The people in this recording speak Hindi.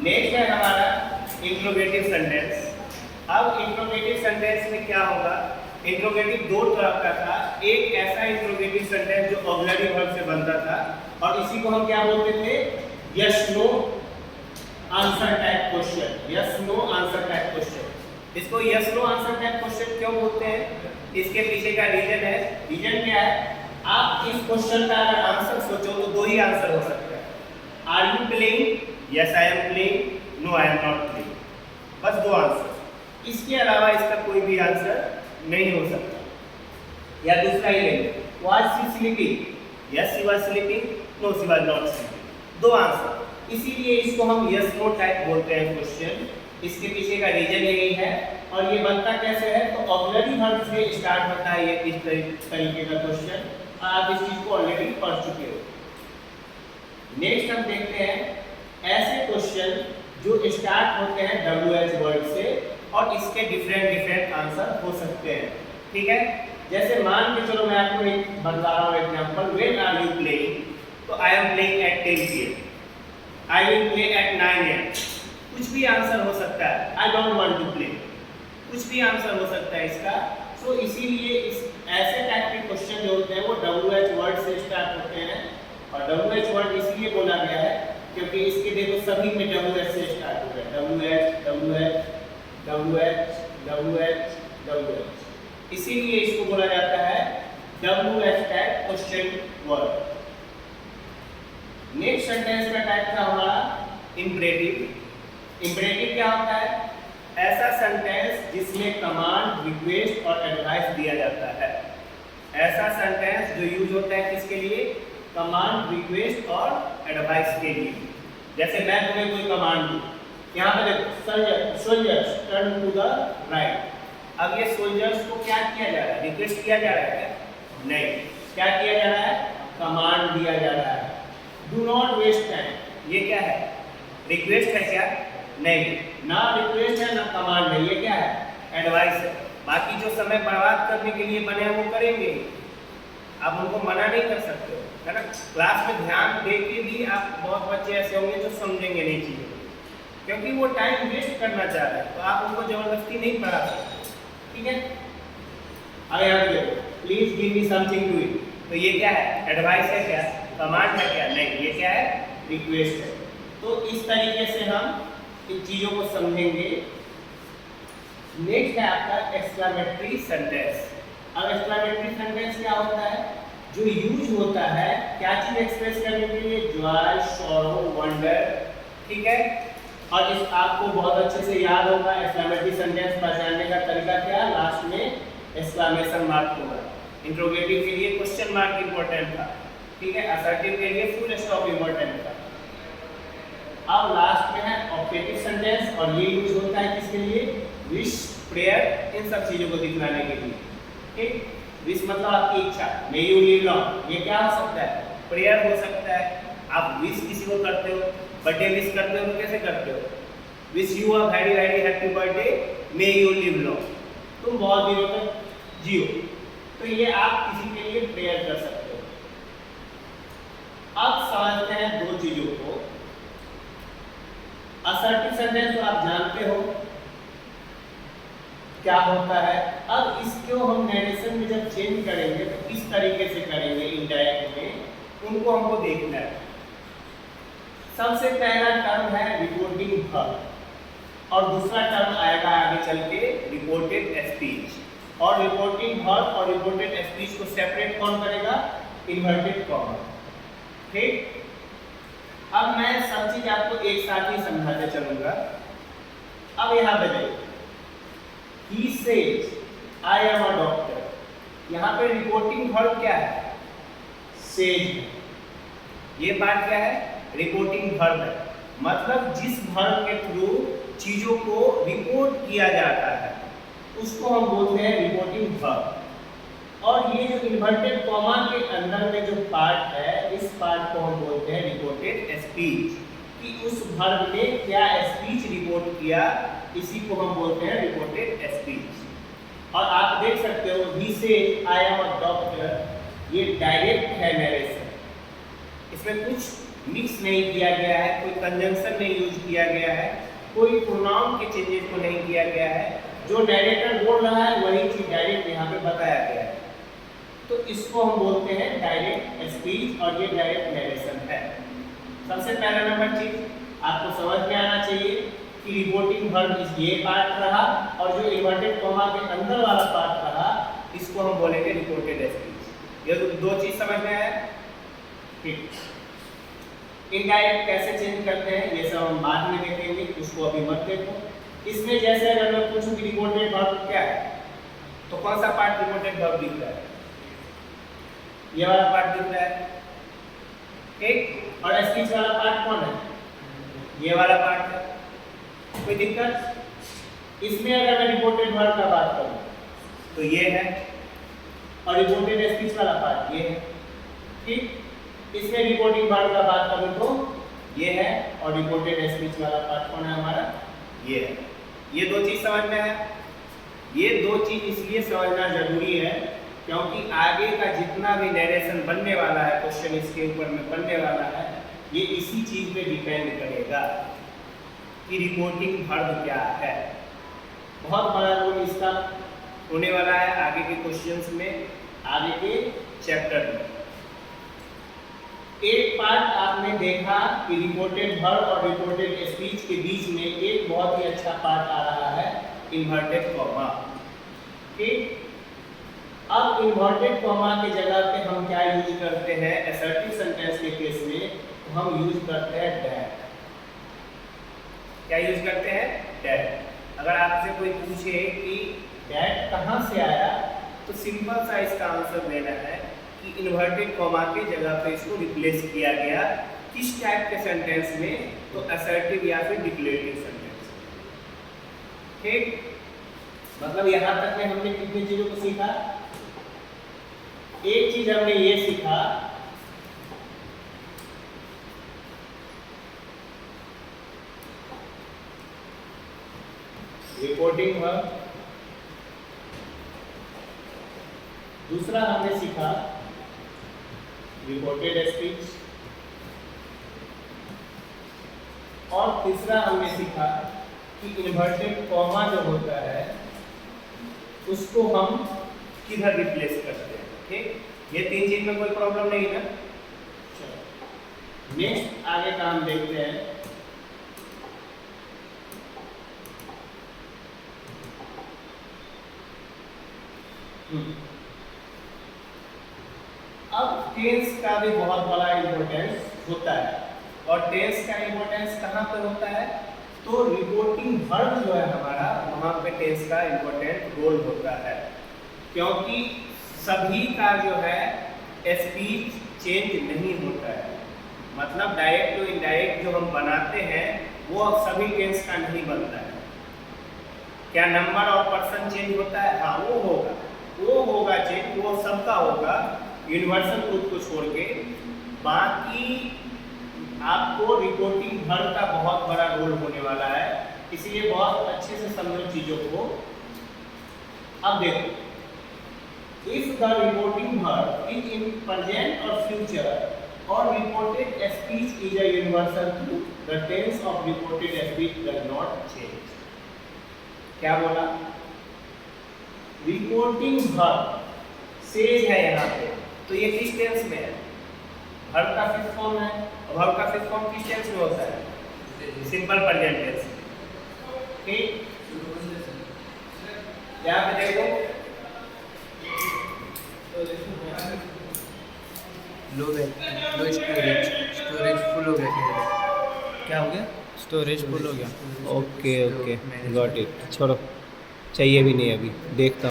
नेक्स्ट है हमारा इंट्रोगेटिव सेंटेंस। अब इंट्रोगेटिव सेंटेंस में क्या होगा, इंट्रोगेटिव दो तरह का था। एक ऐसा इंट्रोगेटिव सेंटेंस जो ऑक्सिलरी वर्ब से बनता था और इसी को हम क्या बोलते थे, yes no answer type question, yes no answer type question. इसको yes no answer type question क्यों बोलते हैं, इसके पीछे का रीजन है। रीजन क्या है, आप इस क्वेश्चन का अगर आंसर सोचो तो दो ही आंसर हो सकता है, are you playing, yes I am playing, no I am not playing, बस दो आंसर। इसके अलावा इसका कोई भी आंसर नहीं हो सकता। या दूसरा ही लेंगे, was she sleeping, yes she was sleeping, no she was not sleeping, दो आंसर। इसीलिए इसको हम यस नो टाइप बोलते हैं क्वेश्चन। इसके पीछे का रीजन यही है। और ये बनता कैसे है, तो ऑक्सिलरी वर्ब से स्टार्ट होता है ये इस तरीके का क्वेश्चन, और आप इस चीज को ऑलरेडी पढ़ चुके हो। नेक्स्ट हम देखते हैं ऐसे क्वेश्चन जो स्टार्ट होते हैं WH वर्ड से और इसके डिफरेंट आंसर हो सकते हैं। ठीक है, जैसे मान के चलो मैं आपको एक बता रहा हूँ example, when are you playing, तो I am playing at 10 PM, I will play at 9 AM, कुछ भी आंसर हो सकता है। I don't want to play, कुछ भी आंसर हो सकता है इसका। सो इसीलिए इस ऐसे टाइप के क्वेश्चन जो होते हैं वो WH वर्ड से स्टार्ट होते हैं। और WH वर्ड इसलिए बोला गया है क्योंकि इसके देखो सभी में WH से स्टार्ट होता है, WH WH WH WH WH, इसीलिए इसको बोला जाता है WH type question word. Next sentence का टाइप था हमारा इंपरेटिव। इंपरेटिव क्या होता है, ऐसा सेंटेंस जिसमें कमांड, रिक्वेस्ट और एडवाइस दिया जाता है। ऐसा सेंटेंस जो यूज होता है किसके लिए, कमांड, रिक्वेस्ट और एडवाइस के लिए। जैसे मैं तुम्हें कोई कमांड दूं, यहाँ पे देखो soldiers turn to the right, अब ये सोल्जर्स को क्या किया जा रहा है, रिक्वेस्ट किया जा रहा है क्या, नहीं, क्या किया जा रहा है, कमांड दिया जा रहा है। डू नॉट वेस्ट टाइम, ये क्या है, रिक्वेस्ट है क्या, नहीं, ना रिक्वेस्ट है ना कमांड है, ये क्या है, एडवाइस है। बाकी जो समय बर्बाद करने के लिए बने हैं वो करेंगे, आप उनको मना नहीं कर सकते हो, है ना। क्लास में ध्यान दे के भी आप, बहुत बच्चे ऐसे होंगे जो समझेंगे नहीं चीज़ों को, क्योंकि वो टाइम वेस्ट करना चाह रहा है, तो आप उनको जबरदस्ती नहीं पढ़ा सकते। ठीक है, अब यहाँ पे देखो, please give me something to it, तो ये क्या है, एडवाइस है क्या, कमांड है क्या, नहीं, ये क्या है, रिक्वेस्ट है। तो इस तरीके से हम इन चीजों को समझेंगे। नेक्स्ट है आपका एक्सक्लेमेटरी सेंटेंस। अब एक्सक्लेमेटरी सेंटेंस क्या होता है, जो यूज होता है क्या चीज एक्सप्रेस करने के लिए, जॉय, सॉरो, वंडर। ठीक है, और इस आपको बहुत अच्छे से याद होगा एक्सक्लेमेटरी सेंटेंस पहचानने का तरीका क्या, लास्ट में एक्सक्लेमेशन मार्क होगा। इंट्रोगेटिव के लिए क्वेश्चन मार्क इंपॉर्टेंट था, ठीक है, असर्टिव के लिए फुल स्टॉप इंपॉर्टेंट था। अब लास्ट में है ऑब्जेक्टिव सेंटेंस, और ये यूज होता है किसके लिए, विश, प्रेयर, इन सब चीजों को दिखलाने के लिए। ठीक, विश मतलब आपकी इच्छा, मे यू लिव लॉन्ग, ये क्या हो सकता है, प्रेयर हो सकता है। आप विश किसी को करते हो, बर्थडे विश करते हो तो कैसे करते हो, wish you a very very happy birthday, may you live long, तुम बहुत दिनों तक जियो, तो ये आप किसी के लिए प्रेयर कर सकते हो। अब समझते हैं दो चीजों को। असर्टिव सेंटेंस तो आप जानते हो क्या होता है। अब इसको हम नरेशन में जब चेंज करेंगे तो किस तरीके से करेंगे, इनडायरेक्ट में, उनको हमको देखना है। सबसे पहला टर्म है रिपोर्टिंग वर्ब, और दूसरा टर्म आएगा आगे चल के रिपोर्टेड स्पीच। और रिपोर्टिंग वर्ब और रिपोर्टेड स्पीच को सेपरेट कौन करेगा, इन्वर्टेड कॉमा। ठीक, अब मैं सब चीज आपको एक साथ ही समझाते चलूंगा। अब यहाँ पे देखो, he says I am a doctor, यहाँ पे रिपोर्टिंग वर्ब क्या है, says है। ये बात क्या है, रिपोर्टिंग वर्ब है, मतलब जिस वर्ब के थ्रू चीजों को रिपोर्ट किया जाता है उसको हम बोलते हैं रिपोर्टिंग वर्ब। और ये जो इन्वर्टेड कॉमा के अंदर में जो पार्ट है, इस पार्ट को हम बोलते हैं रिपोर्टेड स्पीच, कि उस वर्ब ने क्या स्पीच रिपोर्ट किया, इसी को हम बोलते हैं रिपोर्टेड स्पीच। और आप देख सकते हो, he said I am a doctor, ये डायरेक्ट है नरेशन, इसमें कुछ मिक्स नहीं किया गया है, कोई कंजंक्शन नहीं यूज किया गया है, कोई प्रोनाउन के चेंजेस को नहीं किया गया है, जो डायरेक्टर बोल रहा है वही चीज डायरेक्ट यहाँ पे बताया गया है, तो इसको हम बोलते हैं डायरेक्ट स्पीच और ये डायरेक्ट नरेशन है। सबसे पहला नंबर चीज आपको समझ में आना चाहिए कि रिपोर्टिंग वर्ब ये पार्ट रहा और जो इन्वर्टेड कॉमा के अंदर वाला पार्ट रहा इसको हम बोलेंगे रिपोर्टेड स्पीच। ये दो चीज समझ में आया? ठीक। इनडायरेक्ट कैसे चेंज करते हैं ये सब हम बाद में देखेंगे, उसको अभी मत देखो। इसमें जैसे अगर मैं पूछूं कि रिपोर्टेड वर्ब क्या है तो कौन सा पार्ट रिपोर्टेड वर्ब दिख रहा है? ये वाला पार्ट दिख रहा है, ठीक। और स्पीच वाला पार्ट कौन है? ये वाला पार्ट है। कोई दिक्कत? इसमें अगर मैं रिपोर्टेड वर्ब का बात करूं तो ये है और रिपोर्टेड स्पीच वाला पार्ट ये है, ठीक। इसमें रिपोर्टिंग वर्ब का बात करूं तो ये है और रिपोर्टेड स्पीच वाला पार्ट कौन है हमारा? ये है। ये दो चीज समझ में है। ये दो चीज इसलिए समझना जरूरी है क्योंकि आगे का जितना भी नरेशन बनने वाला है, क्वेश्चन इसके ऊपर में बनने वाला है, ये इसी चीज पे डिपेंड करेगा कि रिपोर्टिंग वर्ब क्या है। बहुत बड़ा रोल इसका होने वाला है आगे के क्वेश्चंस में, आगे के चैप्टर में। एक पार्ट आपने देखा कि रिपोर्टेड वर्ब और रिपोर्टेड स्पीच के बीच में एक बहुत ही अच्छा पार्ट आ रहा है इन्वर्टेड कॉमा, ठीक। अब इन्वर्टेड कॉमा की जगह पे हम क्या यूज करते हैं असर्टिव सेंटेंस के केस में? तो हम यूज करते हैं दैट। क्या यूज करते हैं? दैट। अगर आपसे कोई पूछे कि दैट कहाँ से आया तो सिंपल सा इसका आंसर देना है कि इन्वर्टेड कॉमा के जगह पे इसको रिप्लेस किया गया। किस टाइप के सेंटेंस में? तो असर्टिव या फिर डिक्लेरेटिव सेंटेंस, ठीक। मतलब यहाँ तक में हमने कितनी चीजों को सीखा? एक चीज हमने ये सीखा रिपोर्टिंग वर्ब, दूसरा हमने सीखा रिपोर्टेड स्पीच और तीसरा हमने सीखा कि इन्वर्टेड कॉमा जो होता है उसको हम किधर रिप्लेस करते हैं, ठीक। ये तीन चीज में कोई प्रॉब्लम नहीं है ना? चलो नेक्स्ट आगे का हम देखते हैं। अब टेंस का भी बहुत बड़ा इंपॉर्टेंस होता है और टेंस का इंपॉर्टेंस कहाँ पर होता है? तो रिपोर्टिंग वर्ब जो है हमारा वहाँ पे टेंस का इंपॉर्टेंट रोल होता है क्योंकि सभी का जो है स्पीच चेंज नहीं होता है। मतलब डायरेक्ट टू इनडायरेक्ट जो हम बनाते हैं वो सभी टेंस का नहीं बनता है। क्या नंबर और पर्सन चेंज होता है? हाँ वो होगा चेंज, वो सबका होगा यूनिवर्सल खुद को छोड़ के। बाकी आपको रिपोर्टिंग वर्ब का बहुत बड़ा रोल होने वाला है, इसलिए बहुत अच्छे से समझो चीजों को। अब देखो, if the reporting verb is in present और फ्यूचर और reported speech is a universal truth, the tense of reported speech does not change. क्या बोला? रिपोर्टिंग वर्ब सेज है यहाँ पे, तो ये किस टेंस में है? वर्ब का फिफ्थ फॉर्म है। वर्ब का फिफ्थ फॉर्म किस टेंस में होता है? सिंपल प्रेजेंट टेंस, ठीक। यहाँ पे देखो लो स्टोरेज फुल हो गया। क्या हो गया? स्टोरेज फुल हो गया। Okay got it. छोड़ो, चाहिए भी नहीं अभी, देखता